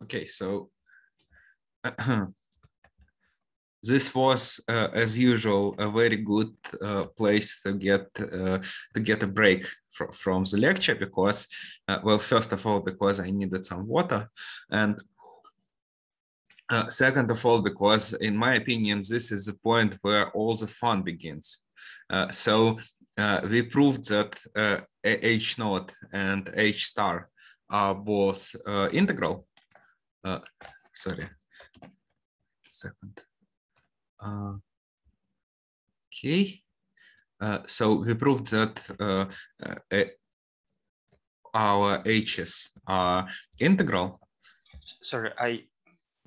Okay, so this was, as usual, a very good place to get a break from the lecture because, well, first of all, because I needed some water, and second of all, because in my opinion, this is the point where all the fun begins. So we proved that H naught and H star are both integral. Sorry, second. Okay, so we proved that our H's are integral. Sorry, I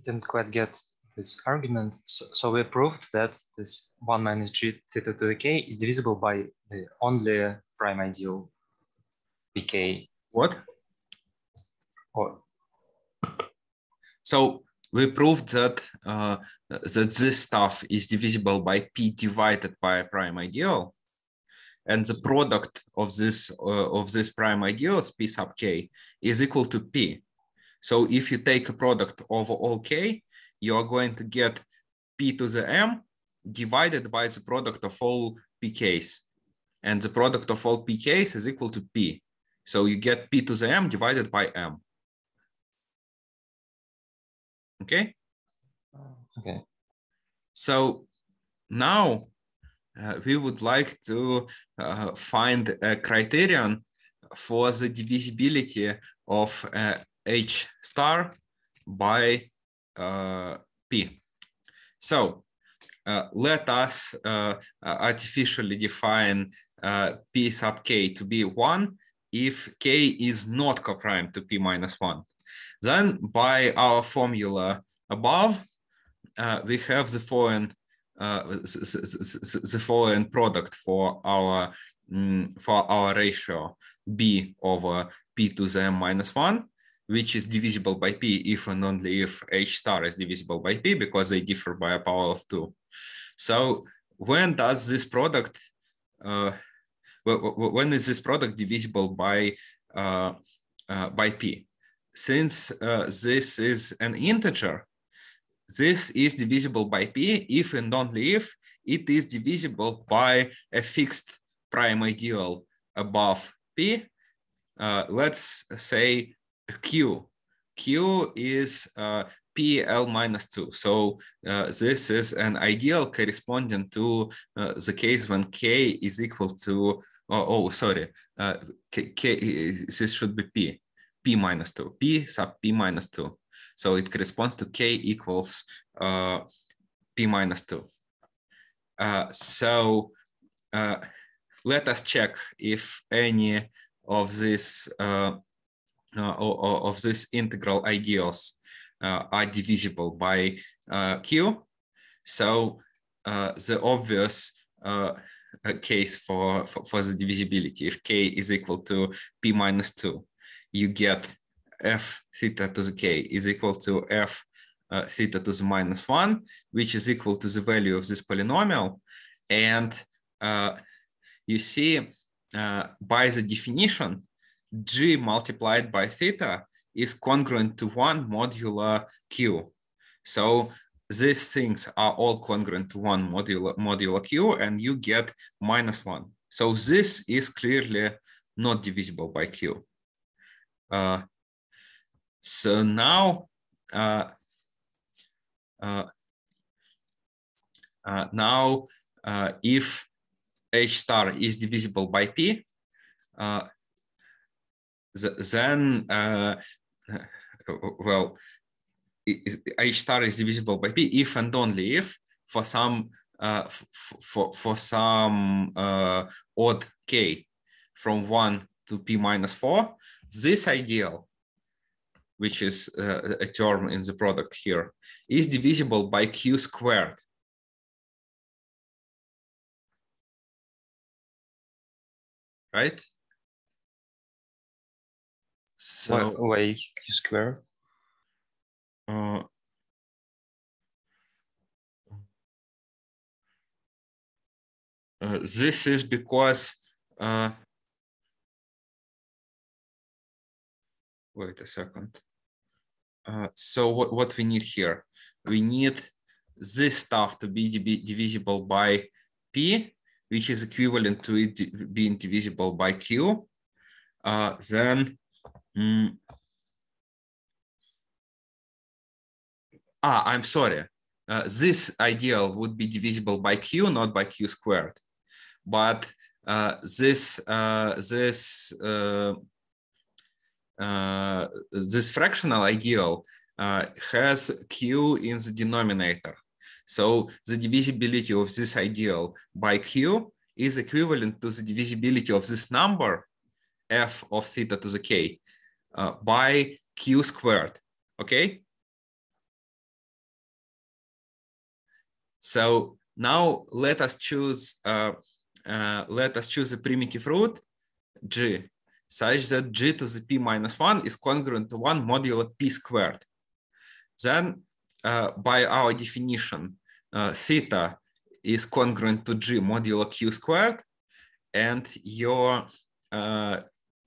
didn't quite get this argument. So we proved that this 1 minus g theta to the k is divisible by the only prime ideal pk. What? Or so we proved that that this stuff is divisible by p divided by a prime ideal, and the product of this prime ideals p sub k is equal to p. So if you take a product over all k, you are going to get p to the m divided by the product of all pk's, and the product of all pk's is equal to p. So you get p to the m divided by m. Okay. okay. So now we would like to find a criterion for the divisibility of H star by P. So let us artificially define P sub k to be 1 if k is not coprime to P minus 1. Then by our formula above, we have the following product for our ratio b over p to the m minus 1, which is divisible by p if and only if H star is divisible by p, because they differ by a power of 2. So when does this product when is this product divisible by p? Since this is an integer, this is divisible by p if and only if it is divisible by a fixed prime ideal above p. Let's say q. Q is pl minus 2. So this is an ideal corresponding to the case when k is equal to, this should be p minus 2, p sub p minus 2. So it corresponds to k equals p minus 2. So let us check if any of these integral ideals are divisible by q. So the obvious case for the divisibility, if k is equal to p minus 2, you get f theta to the k is equal to f theta to the minus 1, which is equal to the value of this polynomial. And you see, by the definition, g multiplied by theta is congruent to 1 modulo q. So these things are all congruent to 1 modulo q, and you get minus 1. So this is clearly not divisible by q. So now, if H star is divisible by P, then, well, H star is divisible by P if and only if for some odd k from 1 to P minus 4, this ideal, which is a term in the product here, is divisible by q squared. Right? So why q squared? This is because wait a second. So what we need here? We need this stuff to be divisible by P, which is equivalent to it being divisible by Q. I'm sorry. This ideal would be divisible by Q, not by Q squared. But this fractional ideal has Q in the denominator. So the divisibility of this ideal by Q is equivalent to the divisibility of this number, f of theta to the k, by Q squared, okay? So now let us choose a primitive root, g, such that g to the p minus 1 is congruent to 1 modulo p squared. Then, by our definition, theta is congruent to g modulo q squared, and your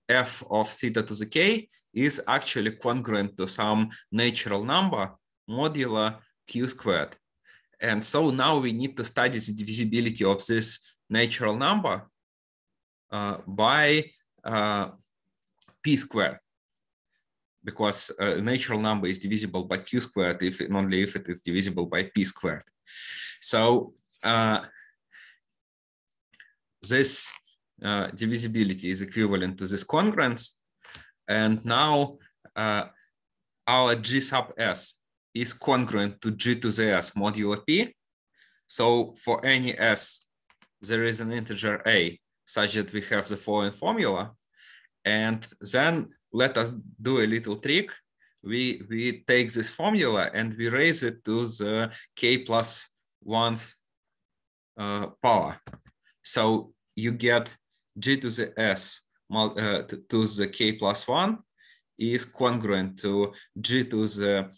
f of theta to the k is actually congruent to some natural number modulo q squared. And so now we need to study the divisibility of this natural number by p squared, because a natural number is divisible by q squared if and only if it is divisible by p squared. So this divisibility is equivalent to this congruence. And now our g sub s is congruent to g to the s modulo p. So for any s, there is an integer a such that we have the following formula. And then let us do a little trick. We take this formula and we raise it to the k plus 1th power. So you get g to the s to the k plus 1 is congruent to g to the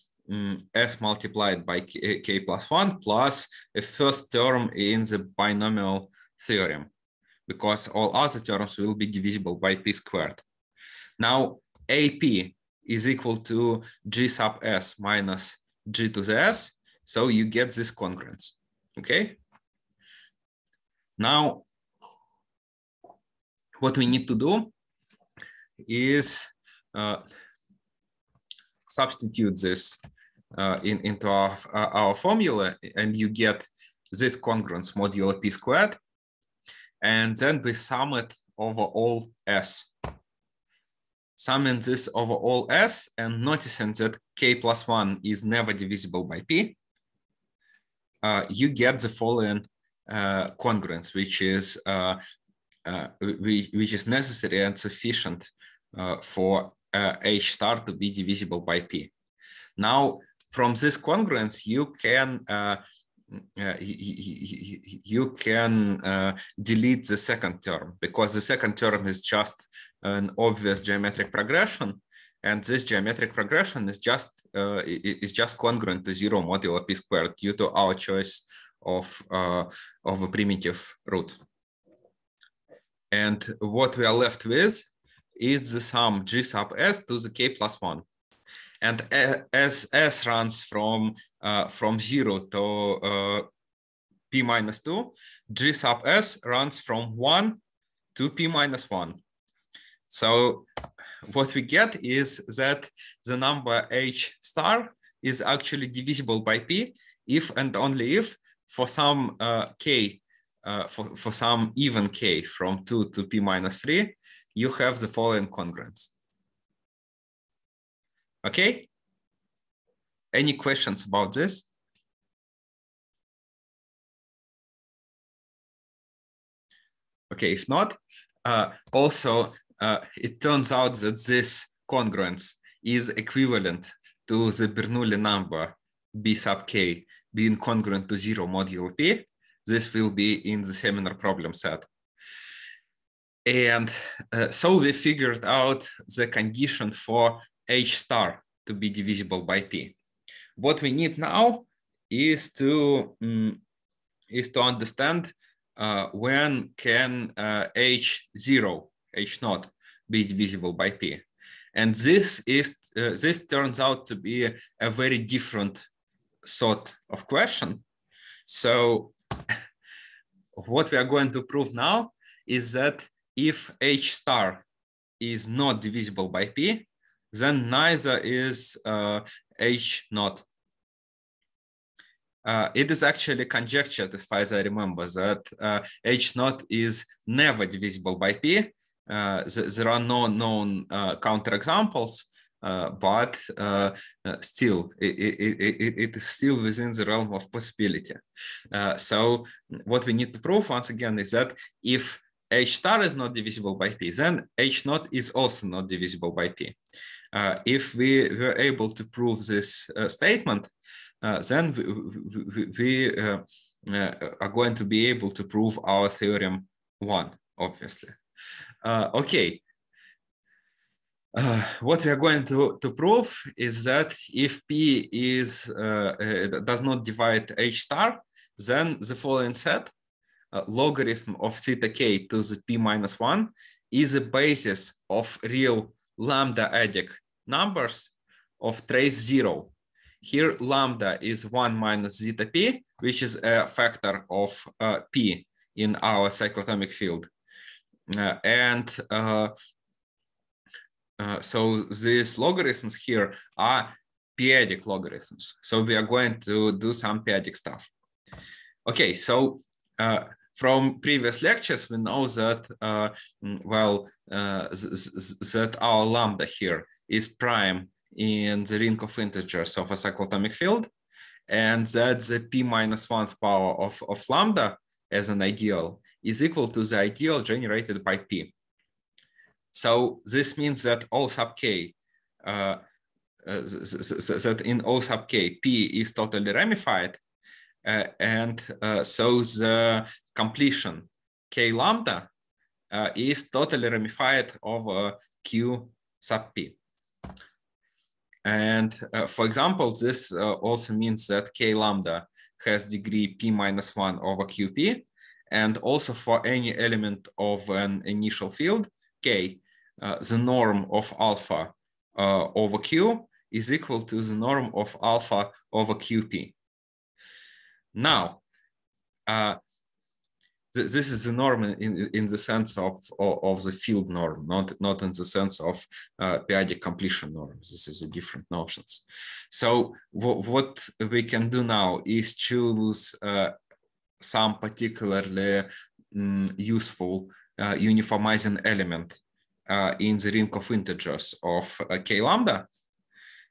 s multiplied by k plus 1 plus a first term in the binomial theorem, because all other terms will be divisible by p squared. Now, AP is equal to g sub s minus g to the s, so you get this congruence, okay? Now, what we need to do is substitute this into our formula, and you get this congruence modulo p squared, and then we sum it over all s. Summing this over all s and noticing that k plus 1 is never divisible by p, you get the following congruence, which is necessary and sufficient for h star to be divisible by p. Now, from this congruence, you can delete the second term, because the second term is just an obvious geometric progression, and this geometric progression is just congruent to 0 modulo p squared due to our choice of a primitive root. And what we are left with is the sum g sub s to the k plus 1. And as s runs from 0 to p minus 2, g sub s runs from 1 to p minus 1. So what we get is that the number h star is actually divisible by p if and only if for some k, for some even k from 2 to p minus 3, you have the following congruence. Okay? Any questions about this? Okay, if not, also it turns out that this congruence is equivalent to the Bernoulli number b sub k being congruent to 0 modulo p. This will be in the seminar problem set. And so we figured out the condition for h star to be divisible by p. What we need now is to understand when can h0, h0 be divisible by p. And this turns out to be a very different sort of question. So what we are going to prove now is that if H star is not divisible by P, then neither is H naught. It is actually conjectured, as far as I remember, that H naught is never divisible by P. There are no known counterexamples, but still, it is still within the realm of possibility. So what we need to prove once again is that if H star is not divisible by P, then H naught is also not divisible by P. If we were able to prove this statement, then we are going to be able to prove our theorem 1, obviously. Okay. What we are going to prove is that if P does not divide H star, then the following set, logarithm of theta k to the P minus 1, is a basis of real lambda-adic numbers of trace 0. Here, lambda is 1 minus zeta P, which is a factor of P in our cyclotomic field. So these logarithms here are p-adic logarithms. So we are going to do some p-adic stuff. Okay, so from previous lectures, we know that, that our lambda here is prime in the ring of integers of a cyclotomic field, and that the p minus 1th power of lambda as an ideal is equal to the ideal generated by P. So this means that O sub k, that in O sub k, P is totally ramified, and so the completion k lambda is totally ramified over Q sub P. And for example, this also means that k lambda has degree P minus 1 over QP, and also for any element of an initial field, K, the norm of alpha over Q is equal to the norm of alpha over QP. Now, this is the norm in the sense of the field norm, not in the sense of p-adic completion norms. This is a different notions. So what we can do now is choose some particularly useful uniformizing element in the ring of integers of k lambda.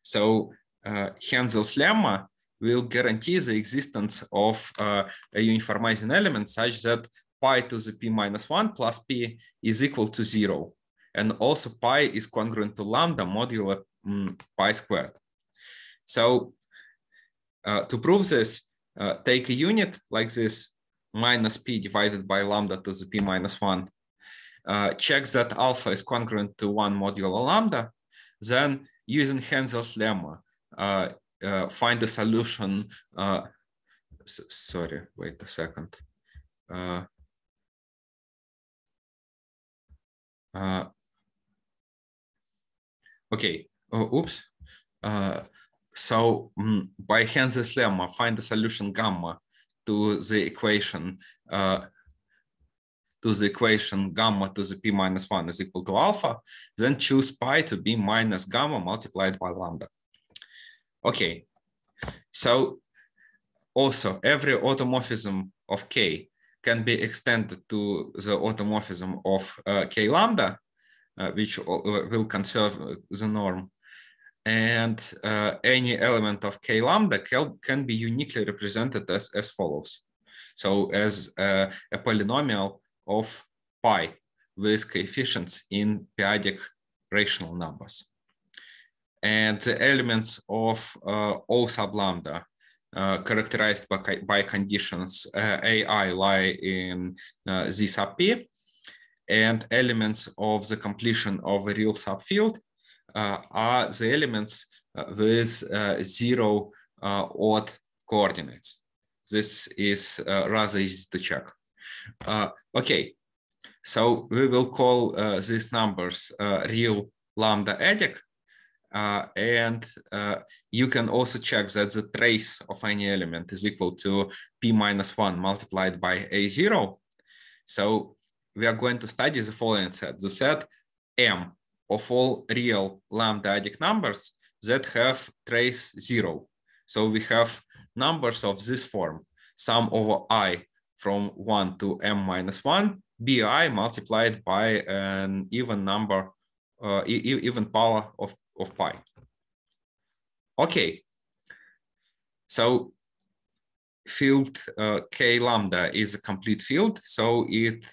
So Hensel's lemma will guarantee the existence of a uniformizing element such that pi to the p minus 1 plus p is equal to 0. And also pi is congruent to lambda modulo pi squared. So to prove this, take a unit like this, minus p divided by lambda to the p minus 1. Check that alpha is congruent to 1 modulo lambda. Then using Hensel's lemma, find a solution. Sorry, wait a second. Okay, oops. So by Hensel's lemma, find the solution gamma to the equation gamma to the p minus 1 is equal to alpha, then choose pi to be minus gamma multiplied by lambda. Okay, so also every automorphism of K can be extended to the automorphism of K lambda, which will conserve the norm. And any element of K lambda can be uniquely represented as follows. So as a polynomial of pi with coefficients in p-adic rational numbers. And the elements of O sub lambda characterized by conditions AI lie in Z sub P, and elements of the completion of a real subfield are the elements with 0 odd coordinates. This is rather easy to check. Okay, so we will call these numbers real lambda adic. And you can also check that the trace of any element is equal to p-1 multiplied by a0. So we are going to study the following set, the set M of all real lambda adic numbers that have trace 0. So we have numbers of this form, sum over I from 1 to m-1, bi multiplied by an even number, even power of pi. Okay, so field k lambda is a complete field, so it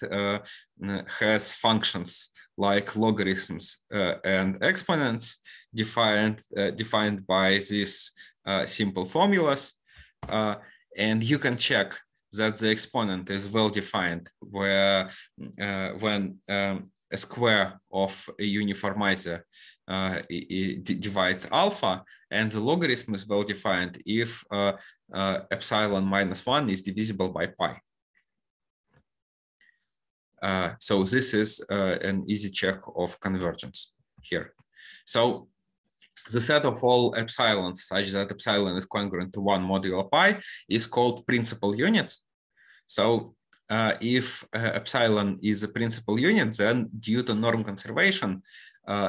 has functions like logarithms and exponents defined by these simple formulas, and you can check that the exponent is well defined where when a square of a uniformizer divides alpha, and the logarithm is well defined if epsilon minus 1 is divisible by pi. So this is an easy check of convergence here. So the set of all epsilons such that epsilon is congruent to 1 modulo pi is called principal units. So if epsilon is a principal unit, then due to norm conservation,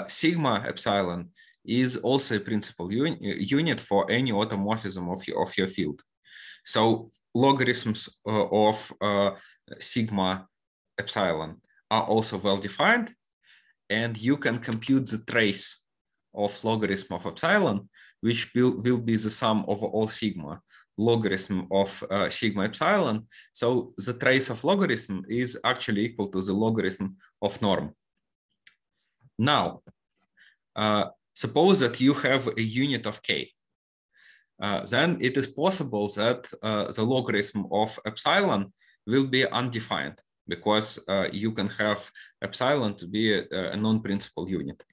sigma epsilon is also a principal unit for any automorphism of your field. So logarithms of sigma epsilon are also well defined, and you can compute the trace of logarithm of epsilon, which will be the sum over all sigma logarithm of sigma epsilon. So the trace of logarithm is actually equal to the logarithm of norm. Now, suppose that you have a unit of k. Then it is possible that the logarithm of epsilon will be undefined, because you can have epsilon to be a non-principal unit.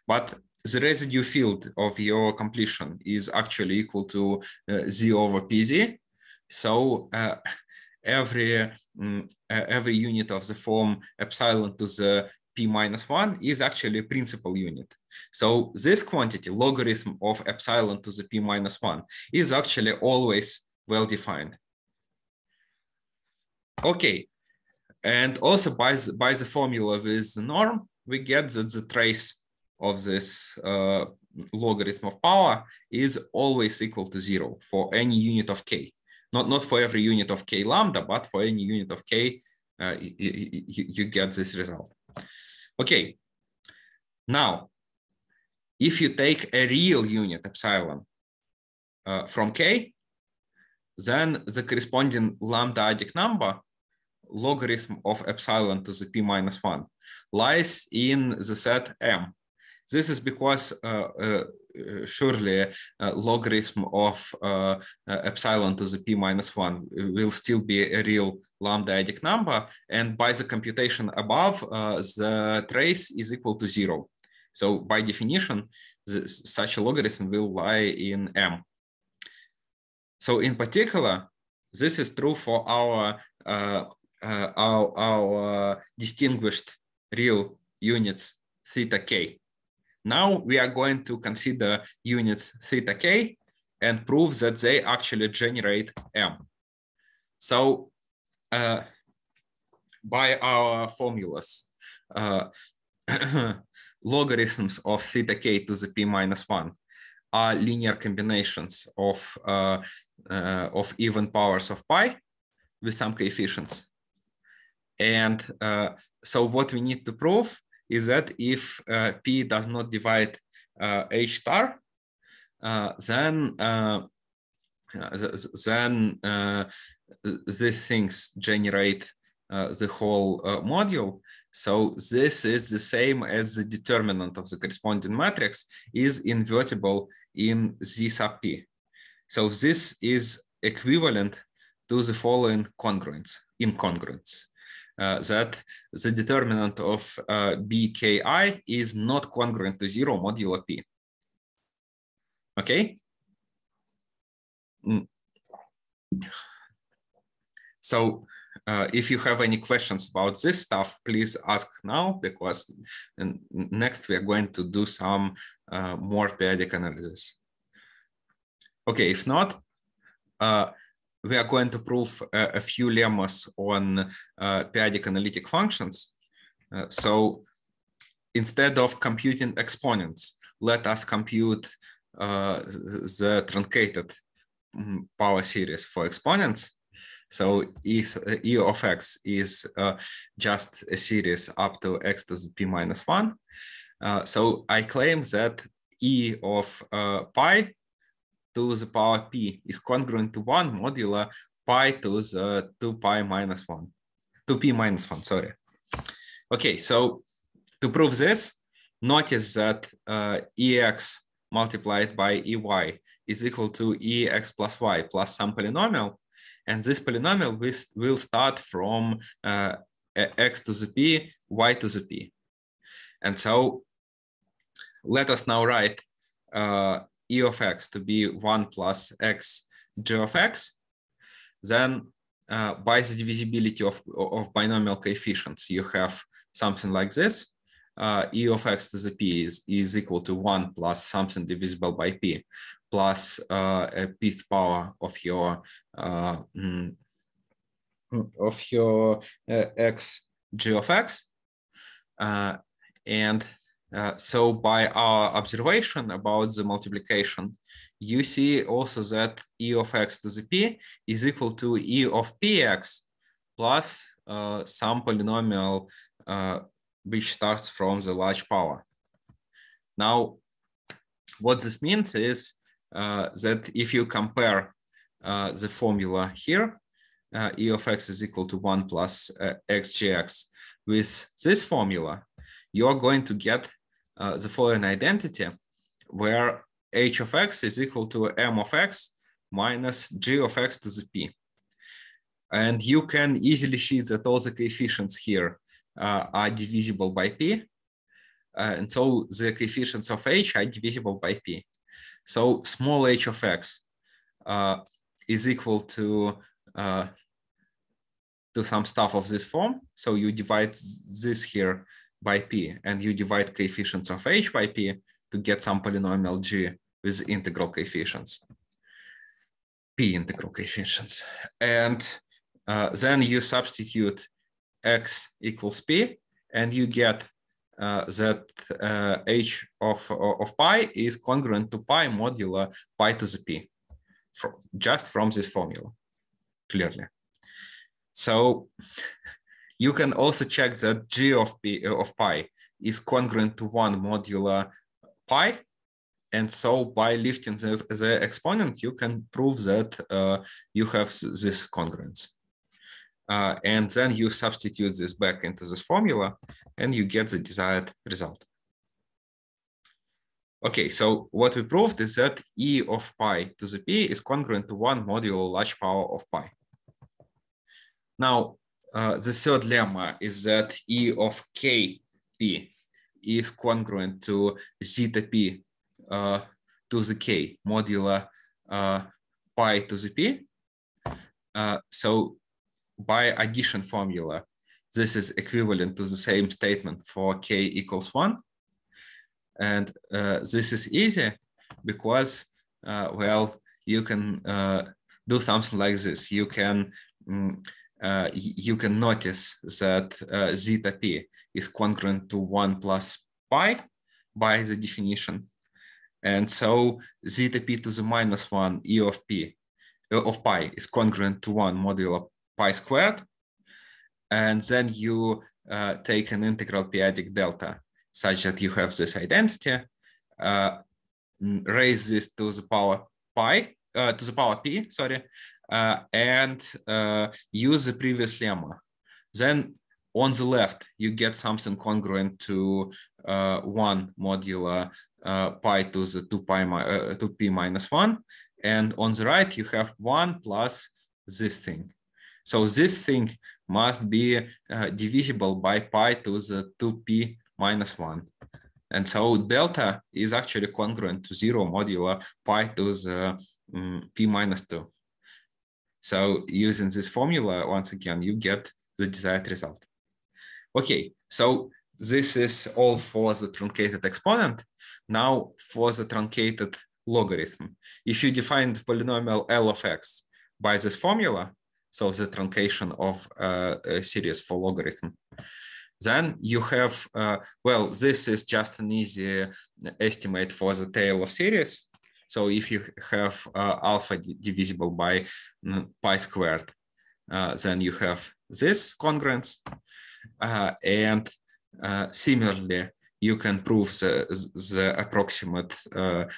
But the residue field of your completion is actually equal to z over pz. So every unit of the form epsilon to the p-1 is actually a principal unit. So this quantity, logarithm of epsilon to the p-1, is actually always well defined. Okay, and also by the formula with the norm, we get that the trace of this logarithm of power is always equal to 0 for any unit of k. Not for every unit of k lambda, but for any unit of k, you get this result. Okay, now, if you take a real unit epsilon from k, then the corresponding lambda adic number, logarithm of epsilon to the p-1, lies in the set M. This is because surely logarithm of epsilon to the p-1 will still be a real lambda adic number, and by the computation above, the trace is equal to 0. So by definition, such a logarithm will lie in M. So in particular, this is true for our distinguished real units theta k. Now we are going to consider units theta k and prove that they actually generate M. So by our formulas, logarithms of theta k to the p-1 are linear combinations of even powers of pi with some coefficients. And so what we need to prove is that if p does not divide h star, then these things generate the whole module. So this is the same as the determinant of the corresponding matrix is invertible in Z sub p. So this is equivalent to the following incongruence. That the determinant of bki is not congruent to 0 modulo p. Okay? So If you have any questions about this stuff, please ask now, because next we are going to do some more periodic analysis. Okay, if not, we are going to prove a few lemmas on periodic analytic functions. So instead of computing exponents, let us compute the truncated power series for exponents. So E of x is just a series up to x to the p minus 1. So I claim that E of pi to the power p is congruent to 1 modulo pi to the 2 pi minus 1, 2p minus 1, sorry. Okay, so to prove this, notice that Ex multiplied by Ey is equal to Ex plus y plus some polynomial. And this polynomial will start from x to the p, y to the p. And so let us now write E of x to be 1 plus x g of x. Then by the divisibility of binomial coefficients, you have something like this. E of x to the p is equal to 1 plus something divisible by p plus a pth power of your x g of x. And so by our observation about the multiplication, you see also that E of x to the p is equal to E of px plus some polynomial which starts from the large power. Now, what this means is that if you compare the formula here, E of x is equal to 1 plus xgx with this formula, you're going to get the following identity, where h of x is equal to m of x minus g of x to the p. And you can easily see that all the coefficients here are divisible by p. And so the coefficients of h are divisible by p. So small h of x is equal to some stuff of this form. So you divide this here by p, and you divide coefficients of h by p to get some polynomial g with integral coefficients, p integral coefficients. And then you substitute x equals p, and you get that h of pi is congruent to pi modulo pi to the p, just from this formula, clearly. So you can also check that g of pi is congruent to 1 modulo pi. And so by lifting the exponent, you can prove that you have this congruence. And then you substitute this back into this formula, and you get the desired result. Okay, so what we proved is that E of pi to the p is congruent to 1 modulo large power of pi. Now, the third lemma is that E of kp is congruent to zeta p to the k modulo pi to the p. So by addition formula, this is equivalent to the same statement for k equals 1. And this is easy because, well, you can do something like this. You can notice that zeta p is congruent to 1 plus pi by the definition. And so zeta p to the minus 1 E of pi is congruent to 1 modulo pi squared. And then you take an integral periodic delta such that you have this identity, raise this to the power p, sorry, and use the previous lemma. Then on the left, you get something congruent to 1 modulo pi to the 2p minus 1. And on the right, you have 1 plus this thing. So this thing must be divisible by pi to the 2p minus 1. And so delta is actually congruent to 0 modulo pi to the p minus 2. So using this formula, once again, you get the desired result. Okay, so this is all for the truncated exponent. Now for the truncated logarithm. If you define the polynomial L of x by this formula, so the truncation of a series for logarithm, then you have, well, this is just an easy estimate for the tail of series. So if you have alpha divisible by pi squared, then you have this congruence. And similarly, you can prove the approximate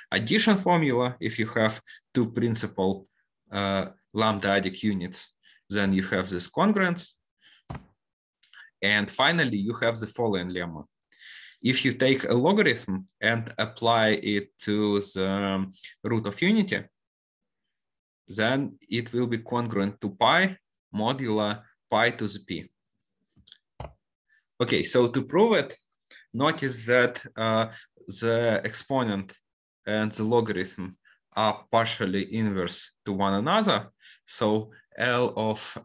addition formula. If you have two principal lambda-adic units, then you have this congruence. And finally, you have the following lemma. If you take a logarithm and apply it to the root of unity, then it will be congruent to pi modulo pi to the p. Okay, so to prove it, notice that the exponent and the logarithm are partially inverse to one another. So L of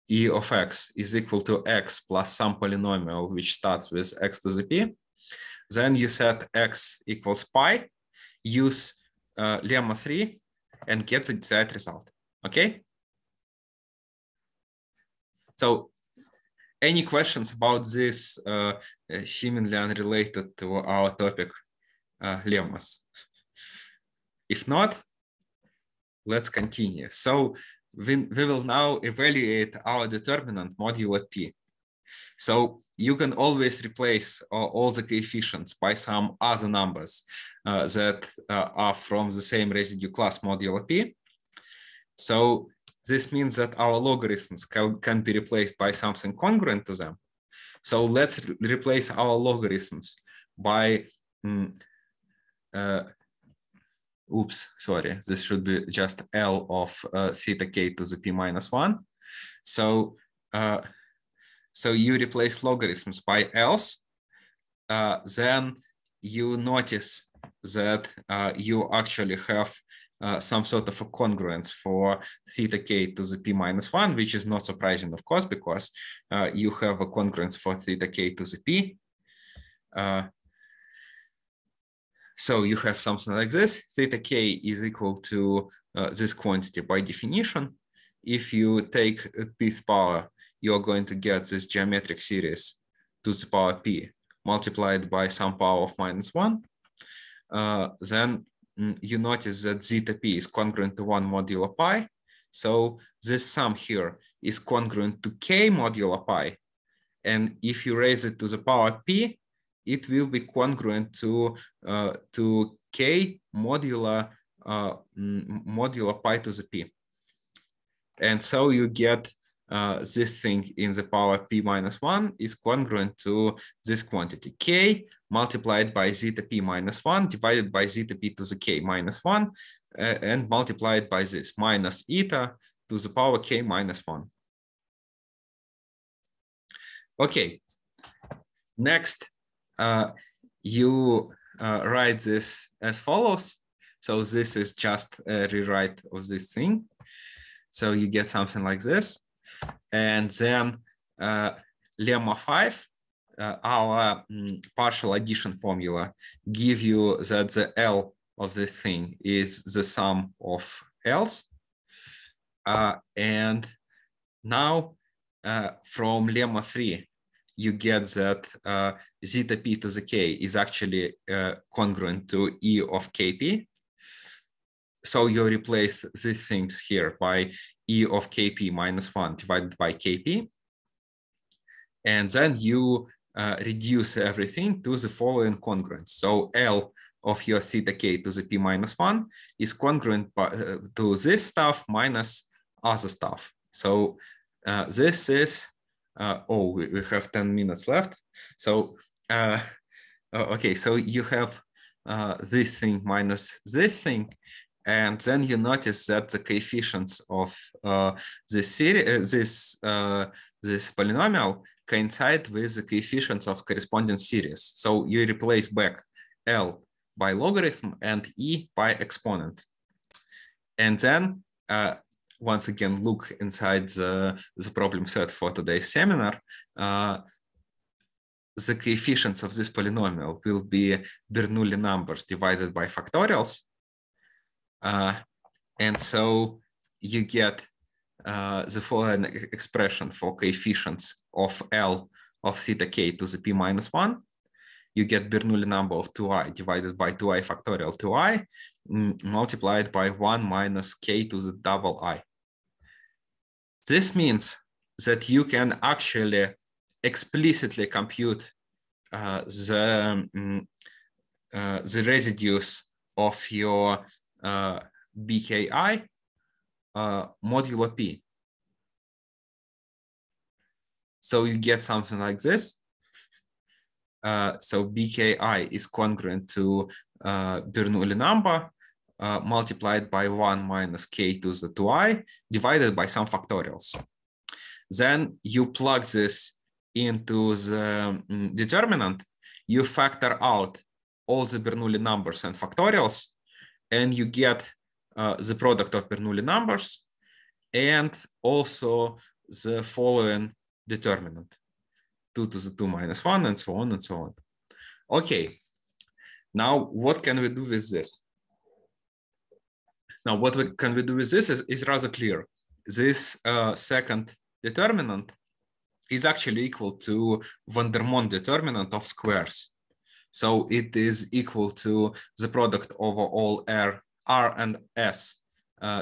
E of x is equal to x plus some polynomial which starts with x to the p. Then you set x equals pi, use lemma 3, and get the desired result. Okay? So any questions about this seemingly unrelated to our topic lemmas? If not, let's continue. So we will now evaluate our determinant modulo p. So you can always replace all the coefficients by some other numbers that are from the same residue class modulo p. So this means that our logarithms can be replaced by something congruent to them. So let's replace our logarithms by, oops, sorry, this should be just L of theta k to the p minus 1. So, so you replace logarithms by L's, then you notice that you actually have some sort of a congruence for theta k to the p minus 1, which is not surprising, of course, because you have a congruence for theta k to the p. So you have something like this. Theta k is equal to this quantity by definition. If you take a pth power, you're going to get this geometric series to the power p multiplied by some power of minus 1. Then you notice that zeta p is congruent to 1 modulo pi. So this sum here is congruent to k modulo pi. And if you raise it to the power p, it will be congruent to k modulo pi to the p. And so you get this thing in the power p minus 1 is congruent to this quantity k multiplied by zeta p minus 1 divided by zeta p to the k minus 1 and multiplied by this minus eta to the power k minus 1. Okay, next you write this as follows. So this is just a rewrite of this thing. So you get something like this. And then lemma 5, our partial addition formula, give you that the L of the thing is the sum of L's. And now from lemma 3, you get that zeta p to the k is actually congruent to E of kp. So you replace these things here by E of kp minus 1 divided by kp. And then you reduce everything to the following congruence. So L of your theta k to the p minus 1 is congruent to this stuff minus other stuff. So this is, oh, we have 10 minutes left. So, okay, so you have this thing minus this thing. And then you notice that the coefficients of this series, this polynomial coincide with the coefficients of corresponding series. So you replace back L by logarithm and E by exponent. And then once again look inside the problem set for today's seminar, the coefficients of this polynomial will be Bernoulli numbers divided by factorials. And so you get the following expression for coefficients of L of theta k to the p minus 1. You get Bernoulli number of 2i divided by 2i factorial 2i multiplied by 1 minus k to the double I. This means that you can actually explicitly compute the residues of your BKI modulo P. So you get something like this. So BKI is congruent to Bernoulli number multiplied by 1 minus k to the 2i divided by some factorials. Then you plug this into the determinant, you factor out all the Bernoulli numbers and factorials, and you get the product of Bernoulli numbers and also the following determinant, 2 to the 2 minus 1, and so on and so on. Okay, now what can we do with this? Now, what can we do with this is rather clear. This second determinant is actually equal to van der Monde determinant of squares. So it is equal to the product over all R and S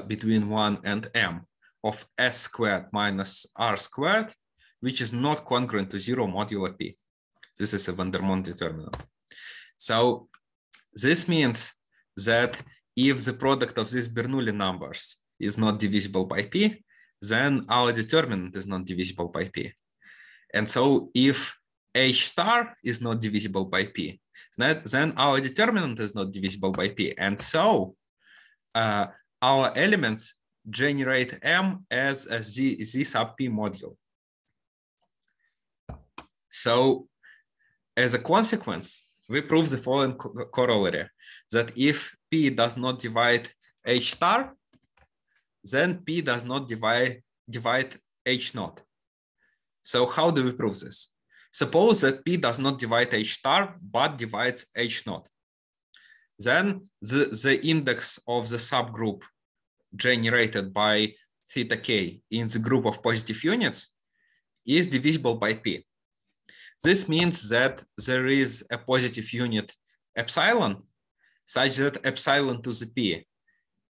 between 1 and m of S squared minus R squared, which is not congruent to 0 modulo P. This is a van der Monde determinant. So this means that if the product of these Bernoulli numbers is not divisible by P, then our determinant is not divisible by P. And so if H star is not divisible by P, then our determinant is not divisible by P. And so our elements generate M as a Z sub P module. So as a consequence, we prove the following corollary, that if P does not divide H star, then P does not divide H naught. So how do we prove this? Suppose that P does not divide H star, but divides H naught. Then the index of the subgroup generated by theta k in the group of positive units is divisible by P. This means that there is a positive unit epsilon such that epsilon to the P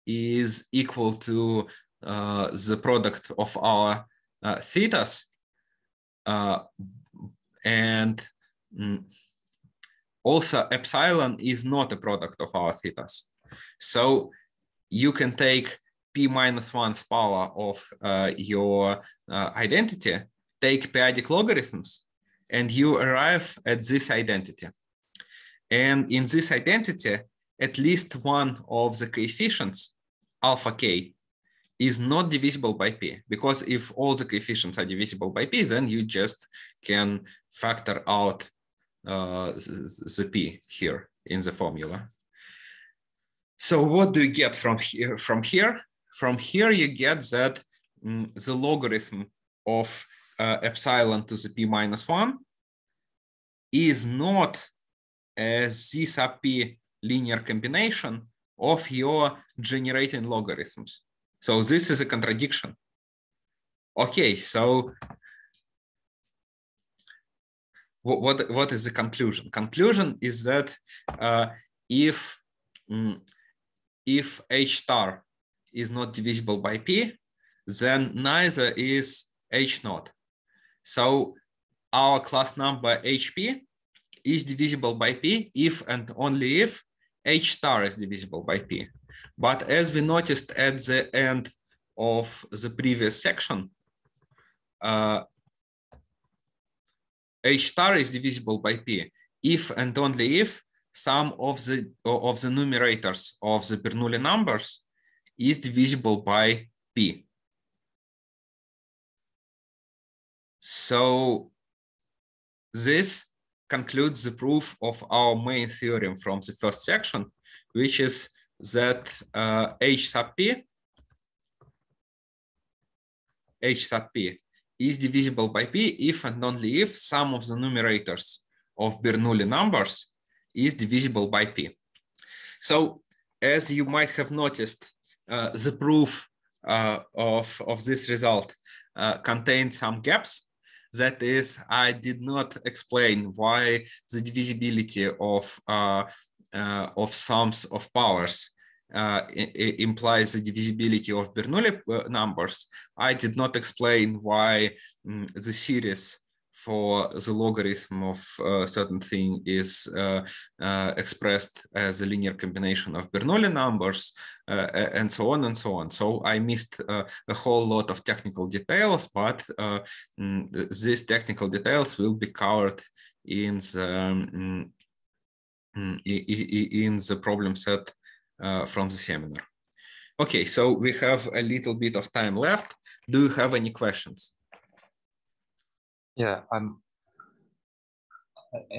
is equal to the product of our thetas. And also epsilon is not a product of our thetas. So you can take P minus 1's power of your identity, take periodic logarithms, and you arrive at this identity. And in this identity, at least one of the coefficients, alpha k, is not divisible by P, because if all the coefficients are divisible by P, then you just can factor out the P here in the formula. So what do you get from here? From here you get that the logarithm of epsilon to the P minus 1 is not a Z sub P linear combination of your generating logarithms. So this is a contradiction. Okay, so what is the conclusion? Conclusion is that if H star is not divisible by P, then neither is H naught. So our class number HP is divisible by P if and only if H star is divisible by P. But as we noticed at the end of the previous section, H star is divisible by P if and only if sum of the numerators of the Bernoulli numbers is divisible by P. So this concludes the proof of our main theorem from the first section, which is that H sub P h sub p is divisible by p if and only if sum of the numerators of Bernoulli numbers is divisible by p. So as you might have noticed, the proof of this result contains some gaps. That is, I did not explain why the divisibility of sums of powers implies the divisibility of Bernoulli numbers. I did not explain why the series for the logarithm of a certain thing is expressed as a linear combination of Bernoulli numbers, and so on and so on. So I missed a whole lot of technical details, but these technical details will be covered in the problem set from the seminar. Okay, so we have a little bit of time left. Do you have any questions? Yeah, I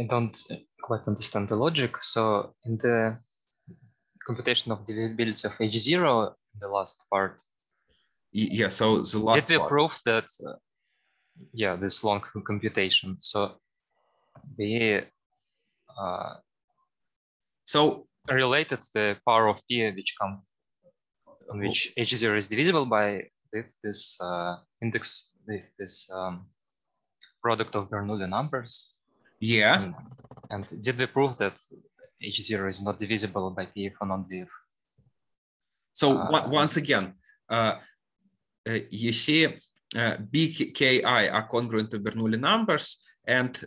don't quite understand the logic. So in the computation of divisibility of H0, the last part. Yeah, so the last did we part. prove that, yeah, this long computation. So we so related the power of P, which come on which H0 is divisible by with this index, with this product of Bernoulli numbers. Yeah. And did we prove that H0 is not divisible by P if and only if? So once again, you see B, K, I are congruent to Bernoulli numbers, and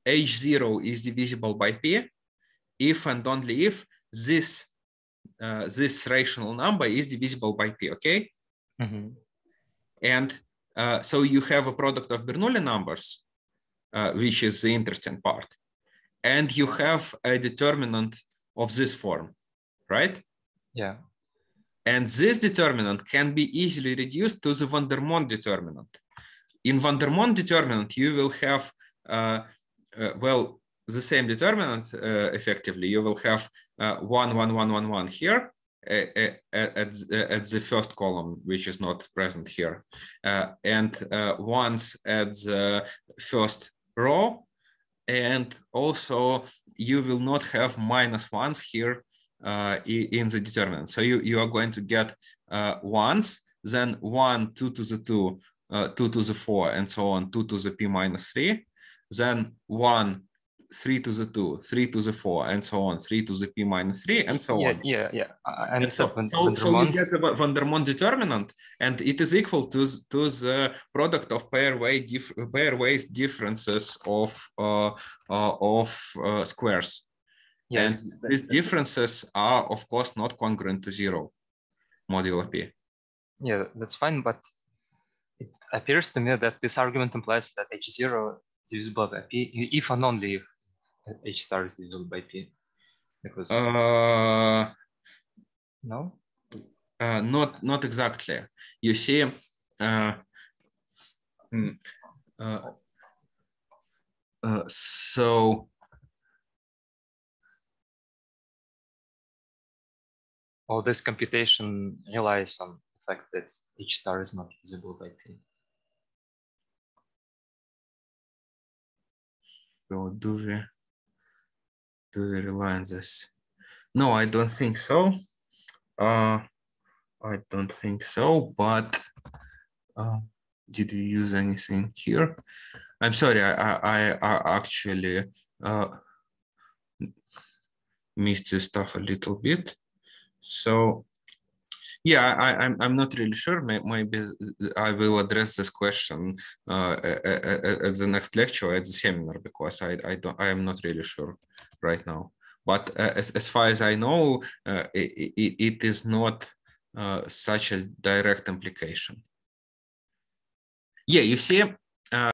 H0 is divisible by P if and only if this this rational number is divisible by P, okay? Mm-hmm. And so you have a product of Bernoulli numbers, which is the interesting part. And you have a determinant of this form, right? Yeah. And this determinant can be easily reduced to the van der Monde determinant. In van der Monde determinant, you will have, well, the same determinant effectively. You will have 1, 1, 1, 1, 1 here at the first column, which is not present here, and ones at the first row. And also you will not have minus ones here in the determinant. So you are going to get ones, then 1, 2 to the 2, 2 to the 4, and so on, 2 to the p minus 3, then 1, 3 to the 2, 3 to the 4, and so on, 3 to the p minus 3, and so on. Yeah. I understand. So you get the van der Monde determinant, and it is equal to the product of pairwise differences of squares. Yeah, and these differences are, of course, not congruent to 0 modulo p. Yeah, that's fine, but it appears to me that this argument implies that H0 is divisible by P if and only if H star is divisible by P. Because no? Not exactly. You see, so all this computation relies on the fact that H star is not divisible by P. So do we rely on this? No, I don't think so. I don't think so, but did we use anything here? I'm sorry, I actually missed this stuff a little bit. So yeah, I'm not really sure. Maybe I will address this question at the next lecture, at the seminar, because I am not really sure right now. But as far as I know, it is not such a direct implication. Yeah, you see,